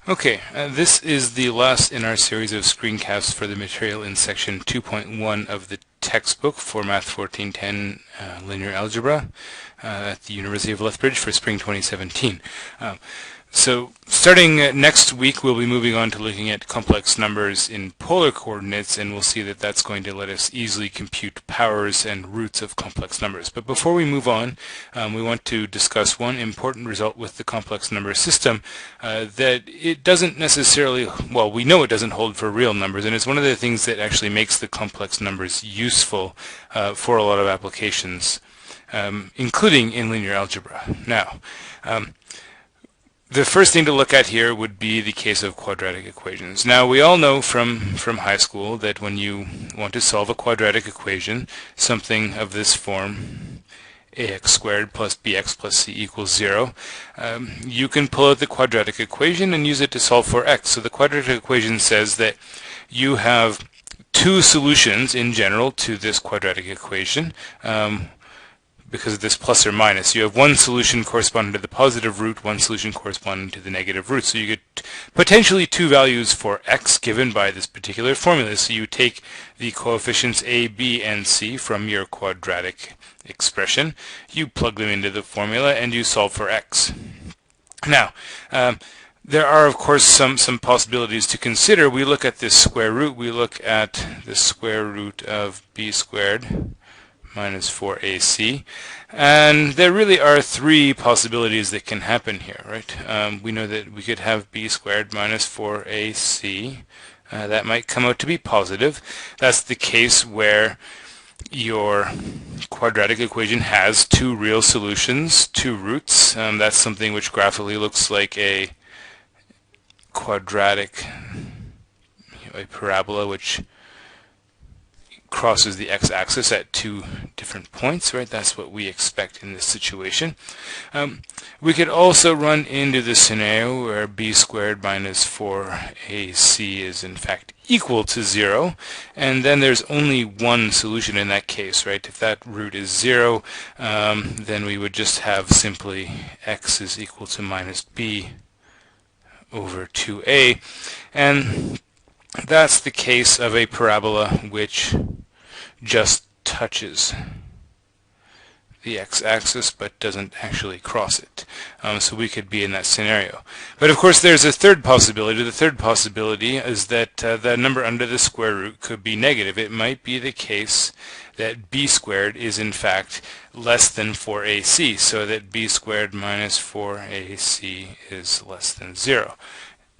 Okay, this is the last in our series of screencasts for the material in section 2.1 of the textbook for Math 1410 Linear Algebra at the University of Lethbridge for spring 2017. So starting next week, we'll be moving on to looking at complex numbers in polar coordinates, and we'll see that that's going to let us easily compute powers and roots of complex numbers. But before we move on, we want to discuss one important result with the complex number system that it doesn't necessarily, well, we know it doesn't hold for real numbers, and it's one of the things that actually makes the complex numbers useful for a lot of applications, including in linear algebra. Now, the first thing to look at here would be the case of quadratic equations. Now, we all know from high school that when you want to solve a quadratic equation, something of this form, ax squared plus bx plus c equals 0, you can pull out the quadratic equation and use it to solve for x. So the quadratic equation says that you have two solutions in general to this quadratic equation, because of this plus or minus. You have one solution corresponding to the positive root, one solution corresponding to the negative root. So you get potentially two values for x given by this particular formula. So you take the coefficients a, b, and c from your quadratic expression, you plug them into the formula, and you solve for x. Now, there are, of course, some possibilities to consider. We look at this square root. We look at the square root of b squared minus 4ac, and there really are three possibilities that can happen here, right? We know that we could have b squared minus 4ac. That might come out to be positive. That's the case where your quadratic equation has two real solutions, two roots. That's something which graphically looks like a quadratic, a parabola which crosses the x-axis at two different points, right? That's what we expect in this situation. We could also run into the scenario where b squared minus 4ac is in fact equal to 0, and then there's only one solution in that case, right? If that root is 0, then we would just have simply x is equal to minus b over 2a, and that's the case of a parabola which just touches the x-axis but doesn't actually cross it. So we could be in that scenario. But of course there's a third possibility. The third possibility is that the number under the square root could be negative. It might be the case that b squared is in fact less than 4ac, so that b squared minus 4ac is less than 0.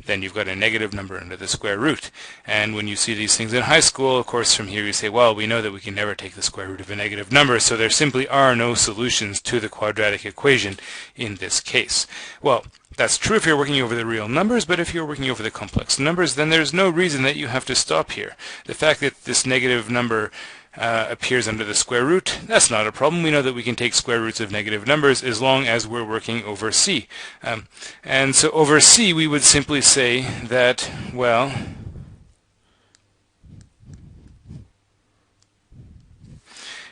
Then you've got a negative number under the square root. And when you see these things in high school, of course, from here you say, well, we know that we can never take the square root of a negative number, so there simply are no solutions to the quadratic equation in this case. Well, that's true if you're working over the real numbers, but if you're working over the complex numbers, then there's no reason that you have to stop here. The fact that this negative number appears under the square root, that's not a problem. We know that we can take square roots of negative numbers as long as we're working over c. And so over c we would simply say that, well,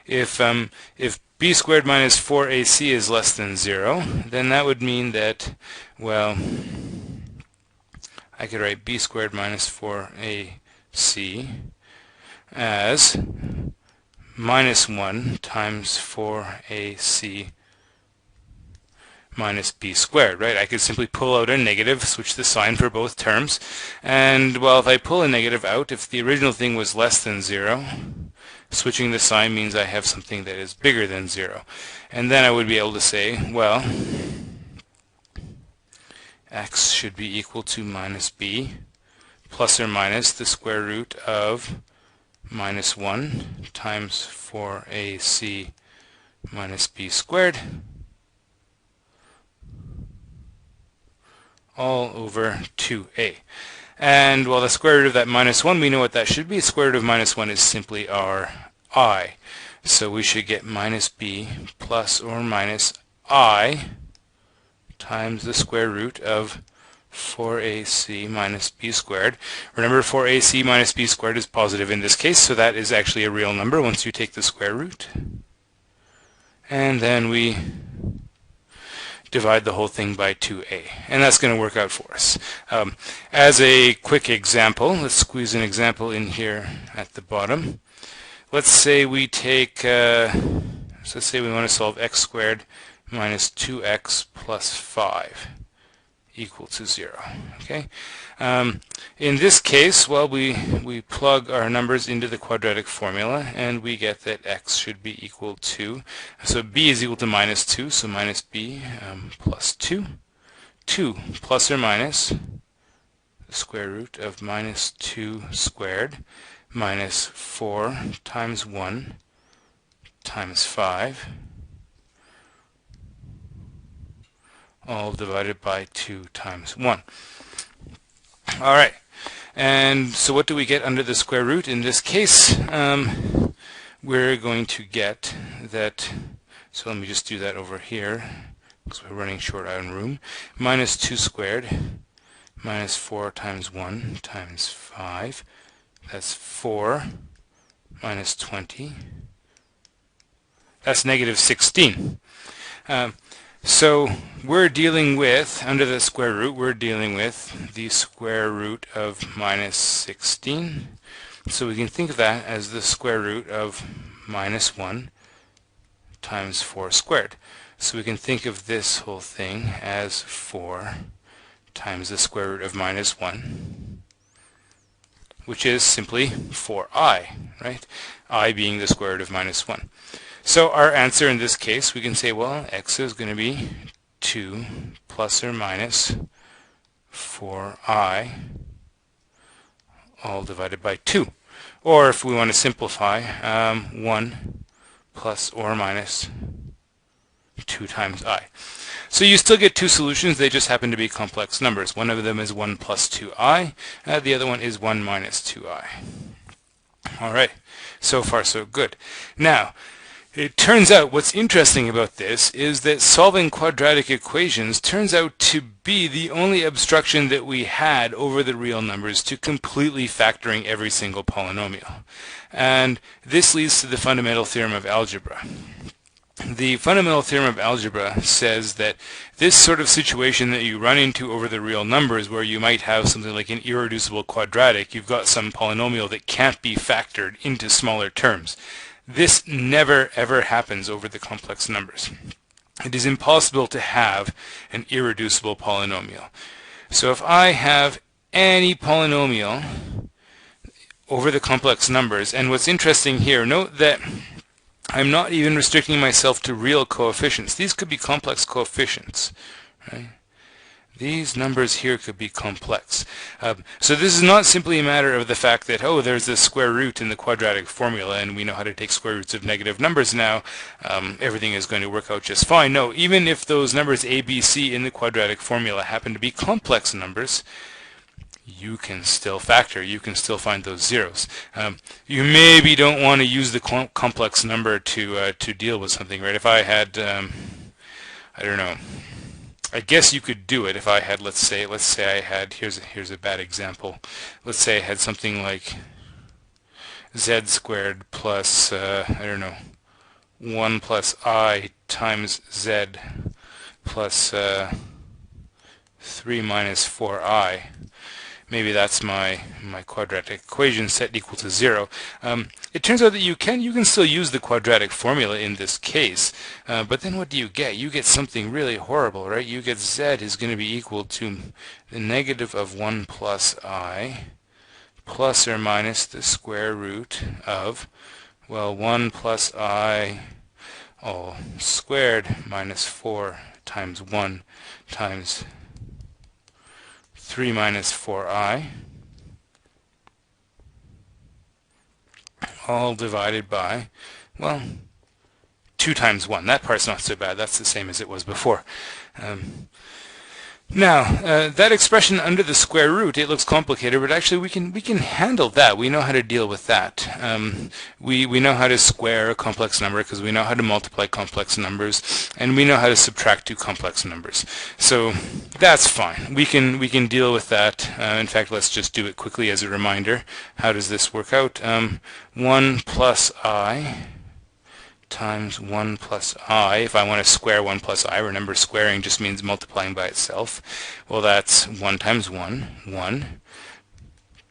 if b squared minus 4ac is less than 0, then that would mean that, well, I could write b squared minus 4ac as minus 1 times 4ac minus b squared, right? I could simply pull out a negative, switch the sign for both terms, and, well, if I pull a negative out, if the original thing was less than 0, switching the sign means I have something that is bigger than 0. And then I would be able to say, well, x should be equal to minus b plus or minus the square root of minus 1 times 4ac minus b squared all over 2a. And, well, the square root of that minus 1, we know what that should be. The square root of minus 1 is simply our I. So we should get minus b plus or minus I times the square root of 4ac minus b squared. Remember, 4ac minus b squared is positive in this case, so that is actually a real number once you take the square root. And then we divide the whole thing by 2a. And that's going to work out for us. As a quick example, let's squeeze an example in here at the bottom. Let's say we take, so let's say we want to solve x squared minus 2x plus 5 equal to 0. Okay. In this case, well, we plug our numbers into the quadratic formula, and we get that x should be equal to, so b is equal to minus 2, so minus b plus 2. 2 plus or minus the square root of minus 2 squared minus 4 times 1 times 5, all divided by 2 times 1. All right, and so what do we get under the square root? In this case, we're going to get that, so let me just do that over here, because we're running short on room. Minus 2 squared minus 4 times 1 times 5. That's 4 minus 20. That's negative 16. So we're dealing with, under the square root, we're dealing with the square root of minus 16. So we can think of that as the square root of minus 1 times 4 squared. So we can think of this whole thing as 4 times the square root of minus 1, which is simply 4i, right? I being the square root of minus 1. So our answer in this case, we can say, well, x is going to be 2 plus or minus 4i, all divided by 2. Or if we want to simplify, 1 plus or minus 2 times I. So you still get two solutions, they just happen to be complex numbers. One of them is 1 plus 2i, the other one is 1 minus 2i. Alright, so far so good. Now, it turns out what's interesting about this is that solving quadratic equations turns out to be the only obstruction that we had over the real numbers to completely factoring every single polynomial. And this leads to the fundamental theorem of algebra. The fundamental theorem of algebra says that this sort of situation that you run into over the real numbers, where you might have something like an irreducible quadratic, you've got some polynomial that can't be factored into smaller terms. This never ever happens over the complex numbers. It is impossible to have an irreducible polynomial. So if I have any polynomial over the complex numbers, and what's interesting here, note that I'm not even restricting myself to real coefficients. These could be complex coefficients, right? These numbers here could be complex. So this is not simply a matter of the fact that, oh, there's this square root in the quadratic formula and we know how to take square roots of negative numbers now, everything is going to work out just fine. No, even if those numbers a, b, c in the quadratic formula happen to be complex numbers, you can still factor, you can still find those zeros. You maybe don't want to use the complex number to deal with something, right? If I had, I don't know, I guess you could do it if I had, let's say I had, here's a bad example. Let's say I had something like z squared plus, I don't know, 1 plus I times z plus 3 minus 4i. Maybe that's my quadratic equation set equal to 0. It turns out that you can still use the quadratic formula in this case, but then what do you get? You get something really horrible, right? You get z is going to be equal to the negative of 1 plus I plus or minus the square root of, well, 1 plus I all squared minus 4 times 1 times 3 minus 4i, all divided by, well, 2 times 1. That part's not so bad. That's the same as it was before. Now, that expression under the square root, it looks complicated, but actually we can handle that. We know how to deal with that. We know how to square a complex number because we know how to multiply complex numbers, and we know how to subtract two complex numbers. So that's fine. We can deal with that. In fact, let's just do it quickly as a reminder. How does this work out? 1 plus I times 1 plus I. If I want to square 1 plus I, remember squaring just means multiplying by itself. Well, that's 1 times 1, 1,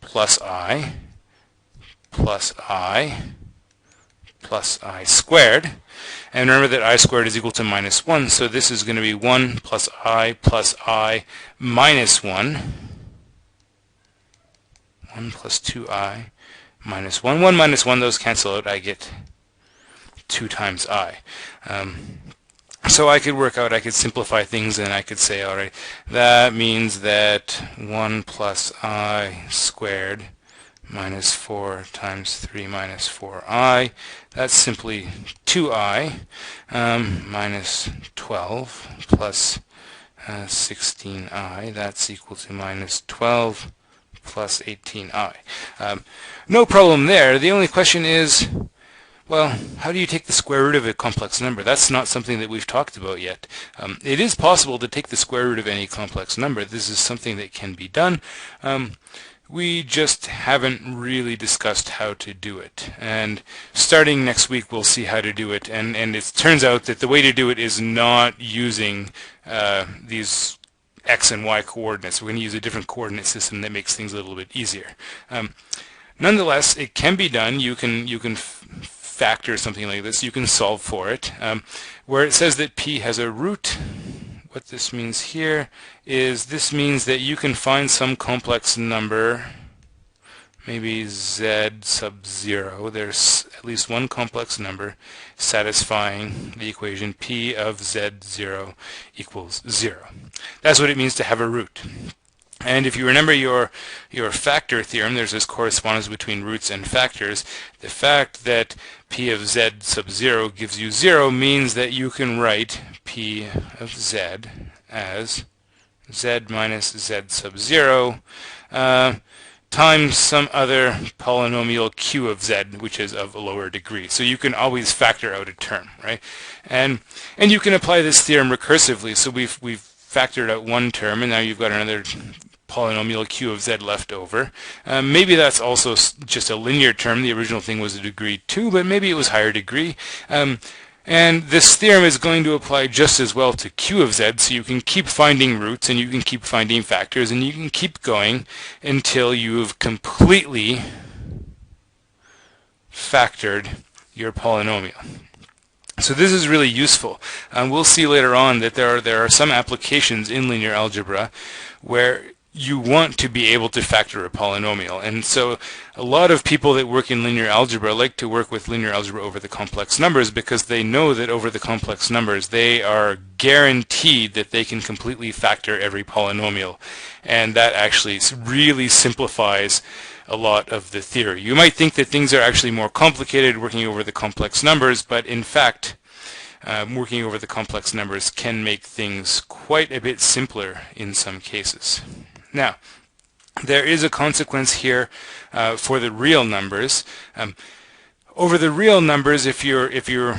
plus I plus I squared. And remember that I squared is equal to minus 1, so this is going to be 1 plus I minus 1. 1 plus 2I minus 1. 1 minus 1, those cancel out. I get 2 times I. So I could simplify things, and I could say, all right, that means that 1 plus I squared minus 4 times 3 minus 4I, that's simply 2I minus 12 plus 16I, that's equal to minus 12 plus 18I. No problem there. The only question is, well, how do you take the square root of a complex number? That's not something that we've talked about yet. It is possible to take the square root of any complex number. This is something that can be done. We just haven't really discussed how to do it. And starting next week, we'll see how to do it. And it turns out that the way to do it is not using these x and y coordinates. We're going to use a different coordinate system that makes things a little bit easier. Nonetheless, it can be done. You can factor something like this. You can solve for it. Where it says that p has a root, what this means here is this means that you can find some complex number, maybe z sub 0. There's at least one complex number satisfying the equation p of z0 equals 0. That's what it means to have a root. And if you remember your factor theorem, there's this correspondence between roots and factors. The fact that p of z sub 0 gives you 0 means that you can write p of z as z minus z sub 0 times some other polynomial q of z, which is of a lower degree. So you can always factor out a term, right? And you can apply this theorem recursively. So we've factored out one term, and now you've got another polynomial q of z left over. Maybe that's also just a linear term. The original thing was a degree 2, but maybe it was higher degree. And this theorem is going to apply just as well to q of z, so you can keep finding roots, and you can keep finding factors, and you can keep going until you've completely factored your polynomial. So this is really useful. We'll see later on that there are some applications in linear algebra where you want to be able to factor a polynomial. And so a lot of people that work in linear algebra like to work with linear algebra over the complex numbers because they know that over the complex numbers they are guaranteed that they can completely factor every polynomial. And that actually really simplifies a lot of the theory. You might think that things are actually more complicated working over the complex numbers, but in fact working over the complex numbers can make things quite a bit simpler in some cases. Now, there is a consequence here for the real numbers. Over the real numbers, if you're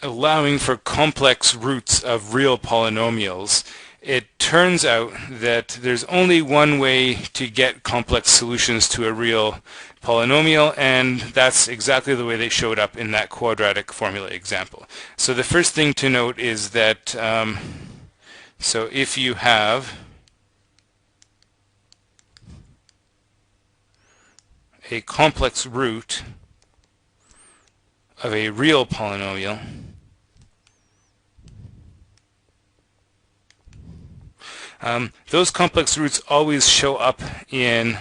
allowing for complex roots of real polynomials, it turns out that there's only one way to get complex solutions to a real polynomial, and that's exactly the way they showed up in that quadratic formula example. So the first thing to note is that so if you have a complex root of a real polynomial, those complex roots always show up in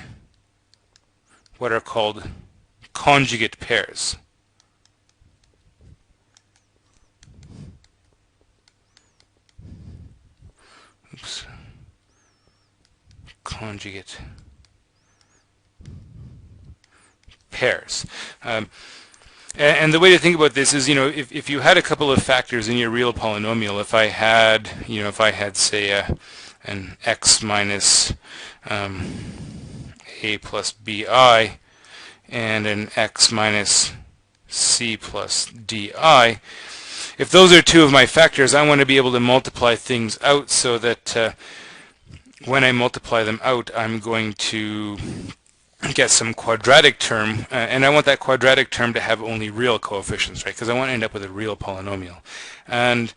what are called conjugate pairs. Conjugate pairs. And the way to think about this is, if you had a couple of factors in your real polynomial, if I had, say, an x minus a plus bi and an x minus c plus di, if those are two of my factors, I want to be able to multiply things out so that when I multiply them out, I'm going to get some quadratic term, and I want that quadratic term to have only real coefficients, right? Because I want to end up with a real polynomial. And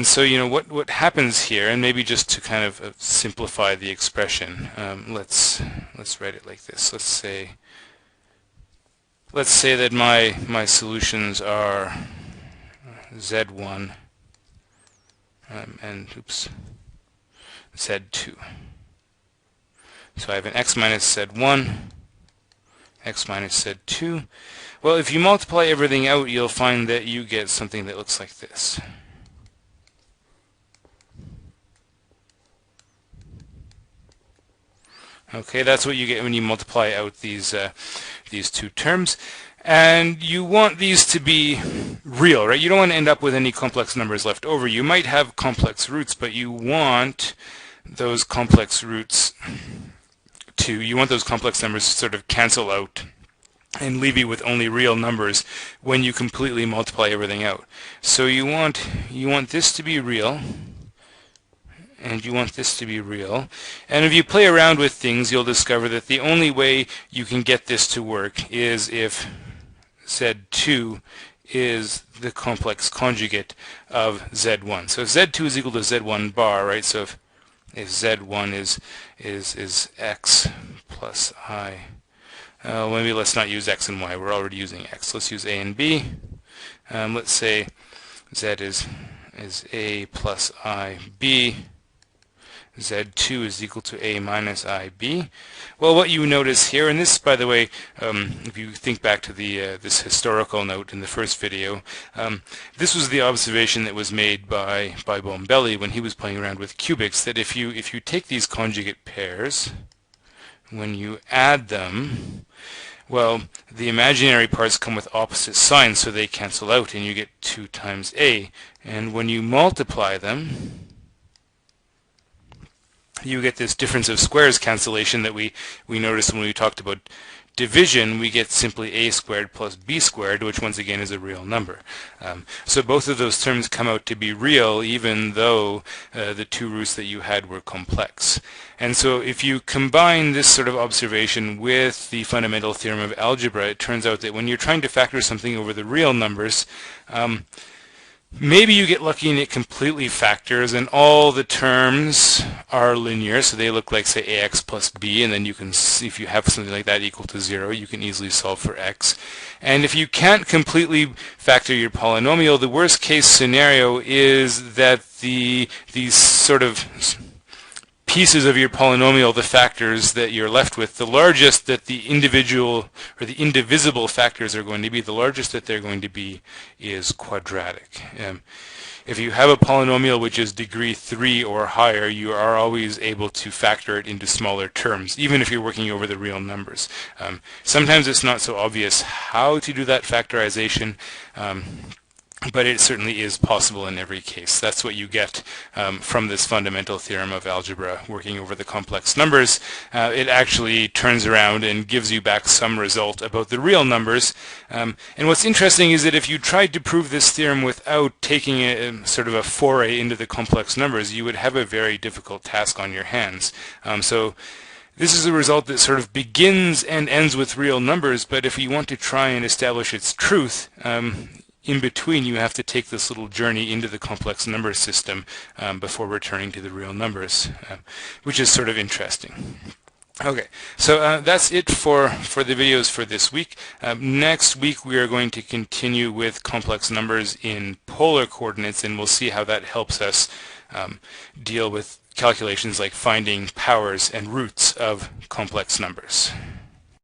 so, what happens here, and maybe just to kind of simplify the expression, let's write it like this. Let's say that my solutions are Z1 and Z2. So I have an x minus Z1, x minus Z2. Well, if you multiply everything out, you'll find that you get something that looks like this. Okay, that's what you get when you multiply out these two terms. And you want these to be real, right? You don't want to end up with any complex numbers left over. You might have complex roots, but you want those complex roots you want those complex numbers to sort of cancel out and leave you with only real numbers when you completely multiply everything out. So you want this to be real, and you want this to be real. And if you play around with things, you'll discover that the only way you can get this to work is if Z2 is the complex conjugate of Z1. So if Z2 is equal to Z1 bar, right? So if Z1 is x plus I, maybe let's not use x and y. We're already using x. Let's use a and b. Let's say Z is a plus I b. Z2 is equal to a minus IB. Well, what you notice here, and this, by the way, if you think back to this historical note in the first video, this was the observation that was made by Bombelli when he was playing around with cubics, that if you take these conjugate pairs, when you add them, well, the imaginary parts come with opposite signs, so they cancel out, and you get 2 times a. And when you multiply them, you get this difference of squares cancellation that we noticed when we talked about division. We get simply a squared plus b squared, which once again is a real number. So both of those terms come out to be real, even though the two roots that you had were complex. And so if you combine this sort of observation with the fundamental theorem of algebra, it turns out that when you're trying to factor something over the real numbers, maybe you get lucky and it completely factors and all the terms are linear, so they look like, say, ax plus b, and then you can, if you have something like that equal to 0, you can easily solve for x. And if you can't completely factor your polynomial, the worst case scenario is that these sort of pieces of your polynomial, the factors that you're left with, the largest that the individual or the indivisible factors are going to be, the largest that they're going to be is quadratic. If you have a polynomial which is degree 3 or higher, you are always able to factor it into smaller terms, even if you're working over the real numbers. Sometimes it's not so obvious how to do that factorization, but it certainly is possible in every case. That's what you get from this fundamental theorem of algebra working over the complex numbers. It actually turns around and gives you back some result about the real numbers. And what's interesting is that if you tried to prove this theorem without taking a sort of a foray into the complex numbers, you would have a very difficult task on your hands. So this is a result that sort of begins and ends with real numbers, but if you want to try and establish its truth, in between, you have to take this little journey into the complex number system before returning to the real numbers, which is sort of interesting. Okay, so that's it for the videos for this week. Next week we are going to continue with complex numbers in polar coordinates, and we'll see how that helps us deal with calculations like finding powers and roots of complex numbers.